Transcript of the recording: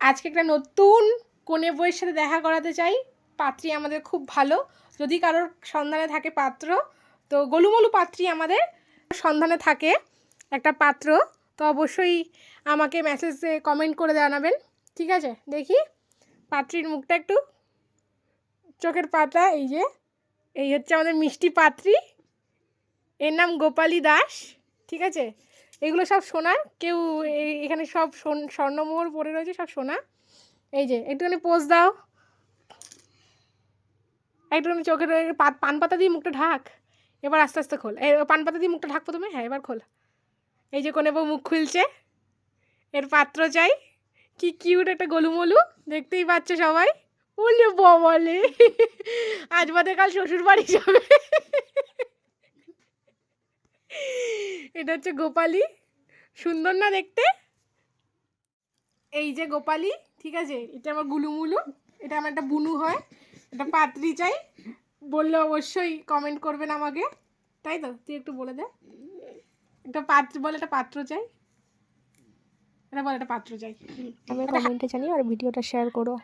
আজকে একটা নতুন কনে বউয়ের সাথে দেখা করাতে চাই। পাত্রী আমাদের খুব ভালো, যদি কারোর সন্ধানে থাকে পাত্র, তো গোলুমলু পাত্রী আমাদের সন্ধানে থাকে একটা পাত্র, তো অবশ্যই আমাকে মেসেজে কমেন্ট করে জানাবেন, ঠিক আছে? দেখি পাত্রীর মুখটা একটু, চোখের পাতা, এই যে এই হচ্ছে আমাদের মিষ্টি পাত্রী, এর নাম গোপালী দাস, ঠিক আছে? এগুলো সব সোনা, কেউ এখানে সব স্বর্ণমোহর পড়ে রয়েছে, সব সোনা। এই যে একটুখানি পোজ দাও, একটুখানি চোখের পান পাতা দিয়ে মুখটা ঢাক, এবার আস্তে আস্তে খোল। এই পান পাতা দিয়ে মুখটা ঢাক প্রথমে, হ্যাঁ এবার খোল। এই যে কোনে বউ মুখ খুলছে, এর পাত্র চাই। কি কিউট একটা গোলুমলু, দেখতেই পাচ্ছ সবাই। বললে বলে আজ বাদে কাল শ্বশুর বাড়ি যাবে। এটা হচ্ছে গোপালী, সুন্দর না দেখতে? এই যে গোপালী, ঠিক আছে? এটা আমার গুলুমুলু, এটা আমার একটা বুনু হয়। এটা পাত্রী চাই, বললে অবশ্যই কমেন্ট করবেন আমাকে, তাই তো? তুই একটু বলে দে, একটা পাত্র বলে, একটা পাত্র চাই, এটা বলে একটা পাত্র চাই। আমি কমেন্টে জানিও আর ভিডিওটা শেয়ার করো।